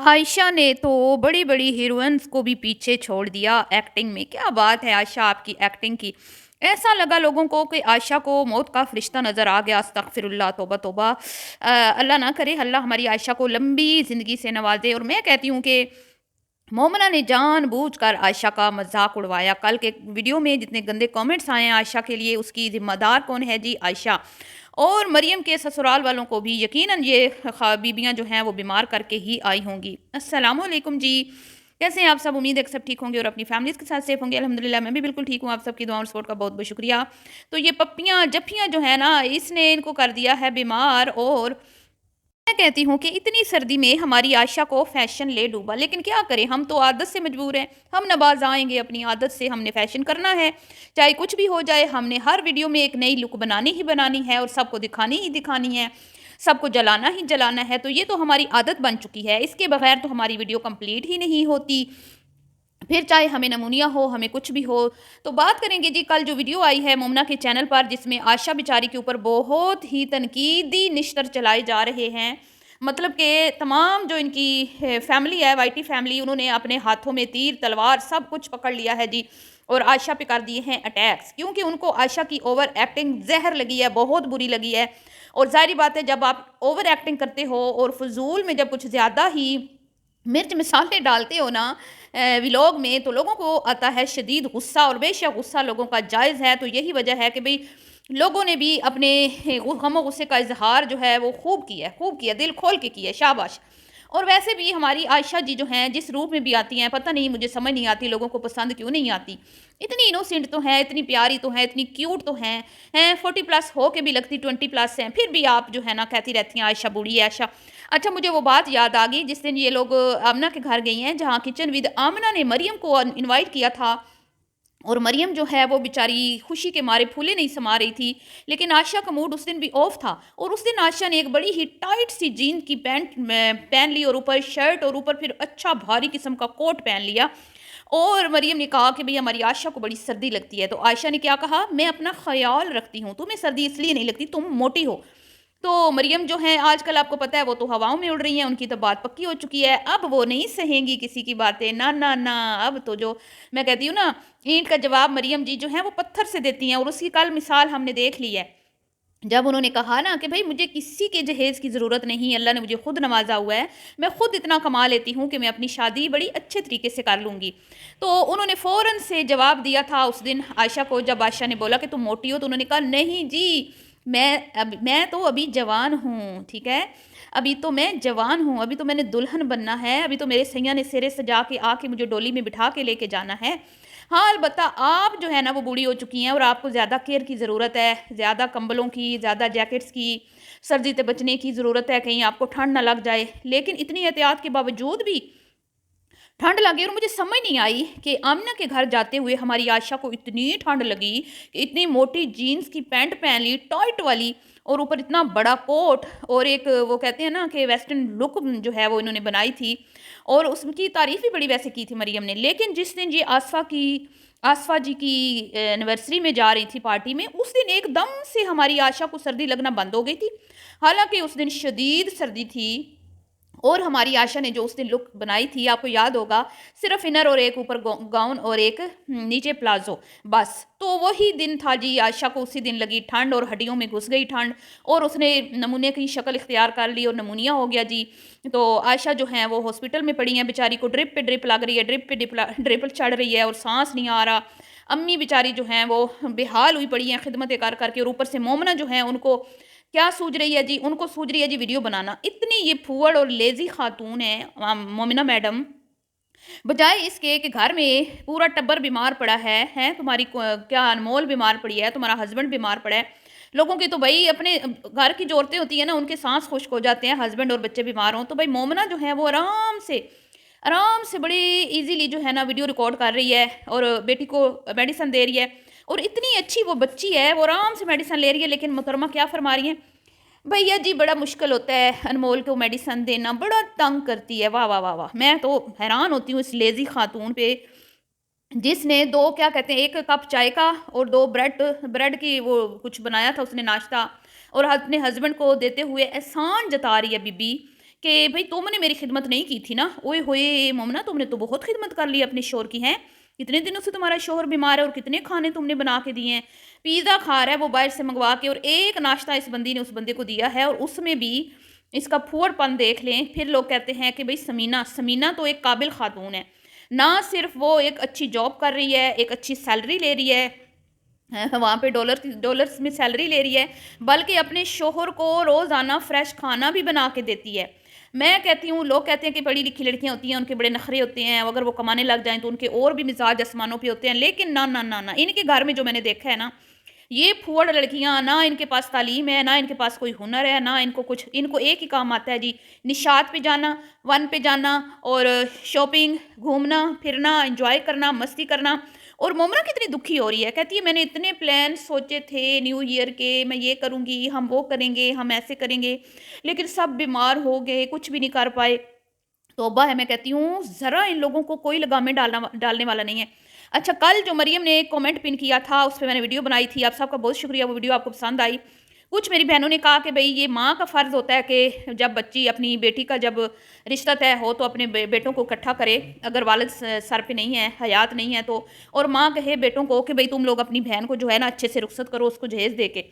आयशा ने तो बड़ी-बड़ी हीरोइन्स को भी पीछे छोड़ दिया एक्टिंग में। क्या बात है आयशा आपकी एक्टिंग की। ऐसा लगा लोगों को कि आयशा को मौत का फ़रिश्ता नज़र आ गया। अस्तग़फ़िरुल्लाह, तौबा तौबा। अल्लाह ना करे, अल्लाह हमारी आयशा को लंबी ज़िंदगी से नवाज़े। और मैं कहती हूँ कि मोमना ने जानबूझकर आयशा का मज़ाक उड़वाया। कल के वीडियो में जितने गंदे कमेंट्स आए हैं आयशा के लिए, उसकी ज़िम्मेदार कौन है जी? आयशा। और मरियम के ससुराल वालों को भी यकीनन ये बीबियाँ जो हैं वो बीमार करके ही आई होंगी। अस्सलामुअलैकुम जी, कैसे हैं आप सब? उम्मीद है कि सब ठीक होंगे और अपनी फैमिलीज़ के साथ सेफ होंगे। अल्हम्दुलिल्लाह मैं भी बिल्कुल ठीक हूँ। आप सबकी दुआ और सपोर्ट का बहुत बहुत शुक्रिया। तो ये पप्पियाँ जफ्फियाँ जो है ना, इसने इनको कर दिया है बीमार। और मैं कहती हूँ कि इतनी सर्दी में हमारी आशा को फैशन ले डूबा, लेकिन क्या करें, हम तो आदत से मजबूर हैं। हम नबाज आएंगे अपनी आदत से, हमने फैशन करना है चाहे कुछ भी हो जाए। हमने हर वीडियो में एक नई लुक बनानी ही बनानी है और सबको दिखानी ही दिखानी है, सबको जलाना ही जलाना है। तो ये तो हमारी आदत बन चुकी है, इसके बगैर तो हमारी वीडियो कंप्लीट ही नहीं होती। फिर चाहे हमें नमूनिया हो, हमें कुछ भी हो। तो बात करेंगे जी, कल जो वीडियो आई है मोमना के चैनल पर, जिसमें आशा बेचारी के ऊपर बहुत ही तनकीदी निश्तर चलाए जा रहे हैं। मतलब कि तमाम जो इनकी फैमिली है, वाईटी फैमिली, उन्होंने अपने हाथों में तीर तलवार सब कुछ पकड़ लिया है जी। और आयशा पे कर दिए हैं अटैक्स, क्योंकि उनको आयशा की ओवर एक्टिंग जहर लगी है, बहुत बुरी लगी है। और जाहिर बात है, जब आप ओवर एक्टिंग करते हो और फजूल में जब कुछ ज़्यादा ही मिर्च मसाले डालते हो ना व्लॉग में, तो लोगों को आता है शदीद गुस्सा। और बेशक गुस्सा लोगों का जायज़ है। तो यही वजह है कि भाई लोगों ने भी अपने गम गुस्से का इजहार जो है वो खूब किया है, खूब किया, दिल खोल के किया है, शाबाश। और वैसे भी हमारी आयशा जी जो हैं, जिस रूप में भी आती हैं, पता नहीं, मुझे समझ नहीं आती लोगों को पसंद क्यों नहीं आती। इतनी इनोसेंट तो हैं, इतनी प्यारी तो हैं, इतनी क्यूट तो हैं 40 प्लस हो के भी लगती 20 प्लस हैं, फिर भी आप जो है ना कहती रहती हैं आयशा बूढ़ी है, आयशा। अच्छा, मुझे वो बात याद आ गई जिस दिन ये लोग आमना के घर गई हैं, जहाँ किचन विद आमना ने मरियम को इनवाइट किया था। और मरियम जो है वो बेचारी खुशी के मारे फूले नहीं समा रही थी। लेकिन आयशा का मूड उस दिन भी ऑफ था। और उस दिन आयशा ने एक बड़ी ही टाइट सी जीन की पैंट पहन ली और ऊपर शर्ट और ऊपर फिर अच्छा भारी किस्म का कोट पहन लिया। और मरियम ने कहा कि भाई हमारी आयशा को बड़ी सर्दी लगती है। तो आयशा ने क्या कहा, मैं अपना ख्याल रखती हूँ, तुम्हें सर्दी इसलिए नहीं लगती, तुम मोटी हो। तो मरियम जो है आजकल आपको पता है वो तो हवाओं में उड़ रही हैं, उनकी तो बात पक्की हो चुकी है। अब वो नहीं सहेंगी किसी की बातें, ना ना ना। अब तो जो मैं कहती हूँ ना, ईंट का जवाब मरियम जी जो है वो पत्थर से देती हैं। और उसकी कल मिसाल हमने देख ली है, जब उन्होंने कहा ना कि भाई मुझे किसी के जहेज़ की ज़रूरत नहीं, अल्लाह ने मुझे खुद नवाजा हुआ है, मैं खुद इतना कमा लेती हूँ कि मैं अपनी शादी बड़ी अच्छे तरीके से कर लूँगी। तो उन्होंने फ़ौरन से जवाब दिया था उस दिन आयशा को, जब आयशा ने बोला कि तुम मोटी हो, तो उन्होंने कहा नहीं जी, मैं तो अभी जवान हूँ, ठीक है? अभी तो मैं जवान हूँ, अभी तो मैंने दुल्हन बनना है, अभी तो मेरे सैयां ने सिरे सजा के आके मुझे डोली में बिठा के लेके जाना है। हाँ, अलबत्ता आप जो है ना वो बूढ़ी हो चुकी हैं और आपको ज़्यादा केयर की ज़रूरत है, ज़्यादा कंबलों की, ज़्यादा जैकेट्स की, सर्दी से बचने की ज़रूरत है, कहीं आपको ठंड ना लग जाए। लेकिन इतनी एहतियात के बावजूद भी ठंड लगी। और मुझे समझ नहीं आई कि आमना के घर जाते हुए हमारी आयशा को इतनी ठंड लगी कि इतनी मोटी जीन्स की पैंट पहन ली टाइट वाली, और ऊपर इतना बड़ा कोट, और एक वो कहते हैं ना कि वेस्टर्न लुक जो है वो इन्होंने बनाई थी। और उसकी तारीफ भी बड़ी वैसे की थी मरियम ने। लेकिन जिस दिन ये आसफा जी की एनिवर्सरी में जा रही थी पार्टी में, उस दिन एकदम से हमारी आयशा को सर्दी लगना बंद हो गई थी। हालांकि उस दिन शदीद सर्दी थी। और हमारी आशा ने जो उस दिन लुक बनाई थी, आपको याद होगा, सिर्फ इनर और एक ऊपर गाउन और एक नीचे प्लाजो, बस। तो वही दिन था जी, आयशा को उसी दिन लगी ठंड और हड्डियों में घुस गई ठंड, और उसने नमूने की शक्ल इख्तियार कर ली और नमूनिया हो गया जी। तो आयशा जो है वो हॉस्पिटल में पड़ी हैं, बेचारी को ड्रिप पे ड्रिप लग रही है, ड्रिप पे ड्रिप चढ़ रही है और सांस नहीं आ रहा। अम्मी बेचारी जो हैं वो बेहाल हुई पड़ी हैं खिदमतें कर करके। और ऊपर से मोमना जो है, उनको क्या सूझ रही है जी, उनको सूझ रही है जी वीडियो बनाना। इतनी ये फूहड़ और लेज़ी खातून है मोमिना मैडम, बजाय इसके कि घर में पूरा टब्बर बीमार पड़ा है, तुम्हारी क्या अनमोल बीमार पड़ी है, तुम्हारा हस्बैंड बीमार पड़ा है। लोगों की तो भाई अपने घर की जो औरतें होती है ना, उनके सांस खुश्क हो जाते हैं, हस्बैंड और बच्चे बीमार हों। तो भाई मोमना जो है वो आराम से बड़ी इजीली जो है ना वीडियो रिकॉर्ड कर रही है और बेटी को मेडिसिन दे रही है। और इतनी अच्छी वो बच्ची है, वो आराम से मेडिसिन ले रही है। लेकिन मोहतरमा क्या फरमा रही हैं, भैया जी बड़ा मुश्किल होता है अनमोल को मेडिसिन देना, बड़ा तंग करती है। वाह वाह वाह वाह, मैं तो हैरान होती हूँ इस लेजी खातून पे, जिसने दो क्या कहते हैं, एक कप चाय का और दो ब्रेड ब्रेड की वो कुछ बनाया था उसने नाश्ता, और अपने हस्बैंड को देते हुए एहसान जता रही है बीबी کہ भाई तुमने मेरी खिदमत नहीं की थी ना, ओए होए मोमना तुमने तो बहुत खिदमत कर ली अपने शोहर की हैं, कितने दिनों से तुम्हारा शोहर बीमार है और कितने खाने तुमने बना के दिए हैं, पिज़्ज़ा खा रहा है वो बाहर से मंगवा के, और एक नाश्ता इस बंदी ने उस बंदे को दिया है और उसमें भी इसका फुहड़पन देख लें। फिर लोग कहते हैं कि भाई समीना समीना तो एक काबिल खातून है, ना सिर्फ वो एक अच्छी जॉब कर रही है, एक अच्छी सैलरी ले रही है, वहाँ पे डॉलर्स में सैलरी ले रही है, बल्कि अपने शोहर को रोज़ाना फ्रेश खाना भी बना के देती है। मैं कहती हूँ, लोग कहते हैं कि पढ़ी लिखी लड़कियाँ होती हैं उनके बड़े नखरे होते हैं, अगर वो कमाने लग जाएं तो उनके और भी मिजाज आसमानों पे होते हैं, लेकिन ना ना ना ना, इनके घर में जो मैंने देखा है ना, ये फुहड़ लड़कियां, ना इनके पास तालीम है, ना इनके पास कोई हुनर है, ना इनको कुछ, इनको एक ही काम आता है जी, निशात पे जाना, वन पे जाना और शॉपिंग, घूमना फिरना, एंजॉय करना, मस्ती करना। और मोमना कितनी दुखी हो रही है, कहती है मैंने इतने प्लान सोचे थे न्यू ईयर के, मैं ये करूँगी, हम वो करेंगे, हम ऐसे करेंगे, लेकिन सब बीमार हो गए, कुछ भी नहीं कर पाए। तौबा है, मैं कहती हूँ ज़रा इन लोगों को कोई लगामे डालने वाला नहीं है। अच्छा, कल जो मरियम ने एक कमेंट पिन किया था उस पे मैंने वीडियो बनाई थी, आप सबका बहुत शुक्रिया, वो वीडियो आपको पसंद आई। कुछ मेरी बहनों ने कहा कि भई ये माँ का फ़र्ज़ होता है कि जब बच्ची अपनी बेटी का जब रिश्ता तय हो तो अपने बेटों को इकट्ठा करे, अगर वालिद सर पे नहीं है, हयात नहीं है तो, और माँ कहे बेटों को कि भई तुम लोग अपनी बहन को जो है ना अच्छे से रुखसत करो उसको जहेज़ दे के।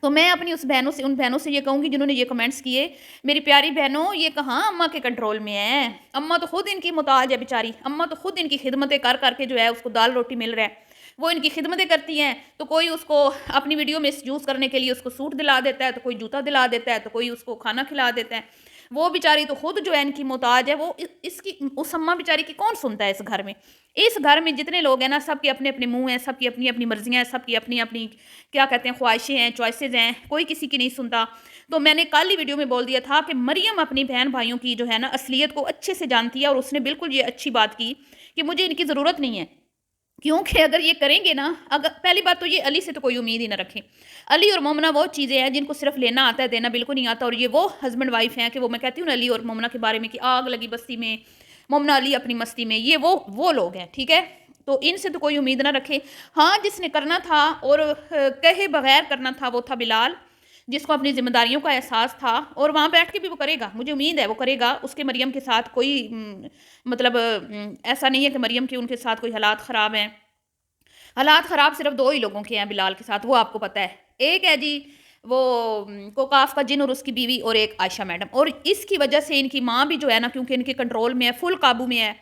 तो मैं अपनी उन बहनों से ये कहूँगी जिन्होंने ये कमेंट्स किए, मेरी प्यारी बहनों ये कहाँ अम्मा के कंट्रोल में है, अम्मा तो खुद इनकी मुताज है बेचारी, अम्मा तो खुद इनकी खिदमतें कर करके जो है उसको दाल रोटी मिल रहा है, वो इनकी खिदमतें करती हैं, तो कोई उसको अपनी वीडियो में यूज़ करने के लिए उसको सूट दिला देता है, तो कोई जूता दिला देता है, तो कोई उसको खाना खिला देता है। वो बेचारी तो खुद जो है इनकी मोहताज है, वो इसकी उस अम्मा बेचारी की कौन सुनता है इस घर में। इस घर में जितने लोग हैं ना, सबके अपने अपने मुंह हैं, सबकी अपनी अपनी मर्जियाँ हैं, सबकी अपनी अपनी क्या कहते हैं ख्वाहिशें हैं, चॉइसेस हैं, कोई किसी की नहीं सुनता। तो मैंने कल ही वीडियो में बोल दिया था कि मरियम अपनी बहन भाइयों की जो है ना असलियत को अच्छे से जानती है, और उसने बिल्कुल ये अच्छी बात की कि मुझे इनकी ज़रूरत नहीं है, क्योंकि अगर ये करेंगे ना, अगर पहली बात तो ये अली से तो कोई उम्मीद ही ना रखें। अली और मोमना वो चीज़ें हैं जिनको सिर्फ लेना आता है, देना बिल्कुल नहीं आता, और ये वो हस्बैंड वाइफ हैं कि वो, मैं कहती हूँ ना अली और मोमना के बारे में कि आग लगी बस्ती में, मोमना अली अपनी मस्ती में, ये वो लोग हैं, ठीक है। तो इनसे तो कोई उम्मीद ना रखे। हाँ, जिसने करना था और कहे बगैर करना था वो था बिलाल, जिसको अपनी ज़िम्मेदारियों का एहसास था, और वहाँ बैठ के भी वो करेगा, मुझे उम्मीद है वो करेगा। उसके मरियम के साथ कोई मतलब ऐसा नहीं है कि मरियम के उनके साथ कोई हालात ख़राब हैं। हालात ख़राब सिर्फ दो ही लोगों के हैं बिलाल के साथ, वो आपको पता है। एक है जी वो कोकाफ का जिन और उसकी बीवी, और एक आयशा मैडम, और इसकी वजह से इनकी माँ भी जो है ना, क्योंकि इनके कंट्रोल में है, फुल काबू में है,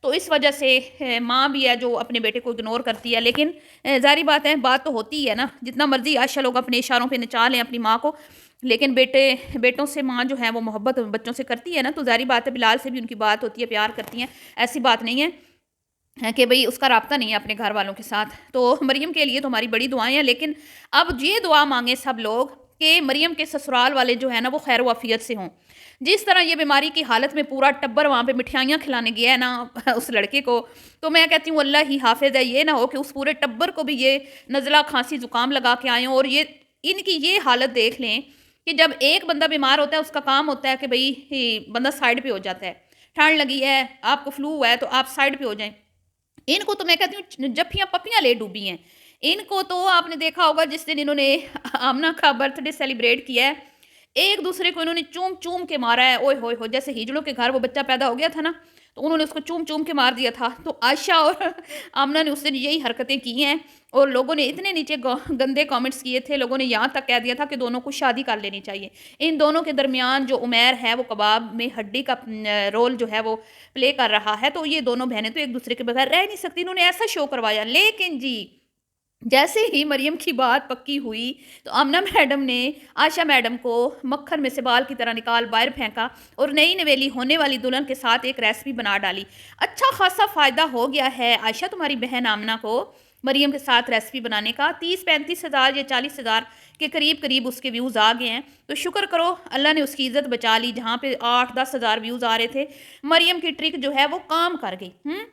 तो इस वजह से माँ भी है जो अपने बेटे को इग्नोर करती है। लेकिन ज़ाहिर बात है, बात तो होती ही है ना, जितना मर्जी आयशा लोग अपने इशारों पे नचा लें अपनी माँ को, लेकिन बेटों से माँ जो है वो मोहब्बत बच्चों से करती है ना, तो ज़ाहिर बात है बिलाल से भी उनकी बात होती है, प्यार करती हैं, ऐसी बात नहीं है कि भई उसका राब्ता नहीं है अपने घर वालों के साथ। तो मरियम के लिए तो हमारी बड़ी दुआएं हैं, लेकिन अब ये दुआ मांगे सब लोग कि मरियम के ससुराल वाले जो है ना वो खैर वाफियत से हों। जिस तरह ये बीमारी की हालत में पूरा टब्बर वहाँ पे मिठाइयाँ खिलाने गया है ना उस लड़के को, तो मैं कहती हूँ अल्लाह ही हाफिज़ है, ये ना हो कि उस पूरे टब्बर को भी ये नज़ला खांसी ज़ुकाम लगा के आए हों, और ये इनकी ये हालत देख लें कि जब एक बंदा बीमार होता है उसका काम होता है कि भाई बंदा साइड पे हो जाता है, ठंड लगी है, आपको फ्लू हुआ है तो आप साइड पे हो जाएं। इनको तो मैं कहती हूँ जफ्फियाँ पप्पियाँ ले डूबी हैं। इनको तो आपने देखा होगा जिस दिन इन्होंने आमना का बर्थडे सेलिब्रेट किया है, एक दूसरे को इन्होंने चूम चूम के मारा है। ओए होए होए, जैसे हिजड़ों के घर वो बच्चा पैदा हो गया था ना, तो उन्होंने उसको चूम चूम के मार दिया था। तो आयशा और आमना ने उस दिन यही हरकतें की हैं, और लोगों ने इतने नीचे गंदे कमेंट्स किए थे, लोगों ने यहाँ तक कह दिया था कि दोनों को शादी कर लेनी चाहिए। इन दोनों के दरमियान जो उमैर है वो कबाब में हड्डी का रोल जो है वो प्ले कर रहा है, तो ये दोनों बहनें तो एक दूसरे के बगैर रह नहीं सकती, इन्होंने ऐसा शो करवाया। लेकिन जी जैसे ही मरियम की बात पक्की हुई तो आमना मैडम ने आशा मैडम को मक्खन में से बाल की तरह निकाल बाहर फेंका, और नई नवेली होने वाली दुल्हन के साथ एक रेसिपी बना डाली। अच्छा खासा फ़ायदा हो गया है आयशा तुम्हारी बहन आमना को मरियम के साथ रेसिपी बनाने का। 30-35 हज़ार या 40 हज़ार के करीब करीब उसके व्यूज़ आ गए हैं, तो शुक्र करो अल्लाह ने उसकी इज़्ज़त बचा ली। जहाँ पे 8-10 हज़ार व्यूज़ आ रहे थे, मरियम की ट्रिक जो है वो काम कर गई।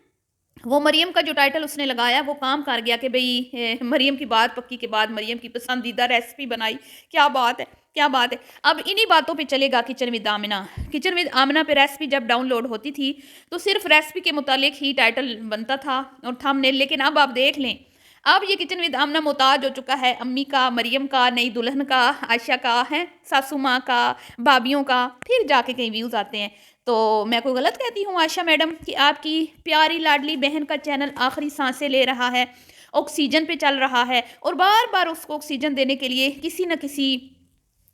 वो मरियम का जो टाइटल उसने लगाया वो काम कर गया कि भई मरियम की बात पक्की के बाद मरियम की पसंदीदा रेसिपी बनाई। क्या बात है, क्या बात है। अब इन्हीं बातों पे चलेगा kitchen with Amina. Kitchen with Amina पे रेसिपी जब डाउनलोड होती थी तो सिर्फ रेसिपी के मुतालिक ही टाइटल बनता था और थंबनेल, लेकिन अब आप देख लें अब ये किचन विद आमना मोहताज हो चुका है अम्मी का, मरियम का, नई दुल्हन का, आयशा का, है सासू माँ का, भाभीियों का, फिर जाके कहीं व्यूज़ आते हैं। तो मैं कोई गलत कहती हूँ आयशा मैडम कि आपकी प्यारी लाडली बहन का चैनल आखिरी सांसें ले रहा है, ऑक्सीजन पे चल रहा है और बार बार उसको ऑक्सीजन देने के लिए किसी न किसी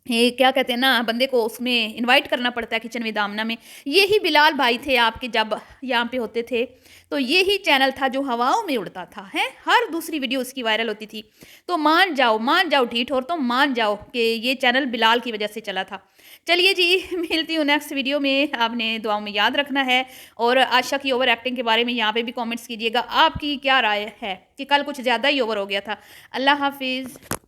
ये क्या कहते हैं ना बंदे को उसमें इनवाइट करना पड़ता है किचन विद आमना में। यही बिलाल भाई थे आपके जब यहाँ पे होते थे, तो यही चैनल था जो हवाओं में उड़ता था, है हर दूसरी वीडियो उसकी वायरल होती थी। तो मान जाओ ढीठ, और तो मान जाओ कि ये चैनल बिलाल की वजह से चला था। चलिए जी, मिलती हूँ नेक्स्ट वीडियो में, आपने दुआओं में याद रखना है। और आशा की ओवर एक्टिंग के बारे में यहाँ पे भी कमेंट्स कीजिएगा, आपकी क्या राय है कि कल कुछ ज़्यादा ही ओवर हो गया था। अल्लाह हाफिज़।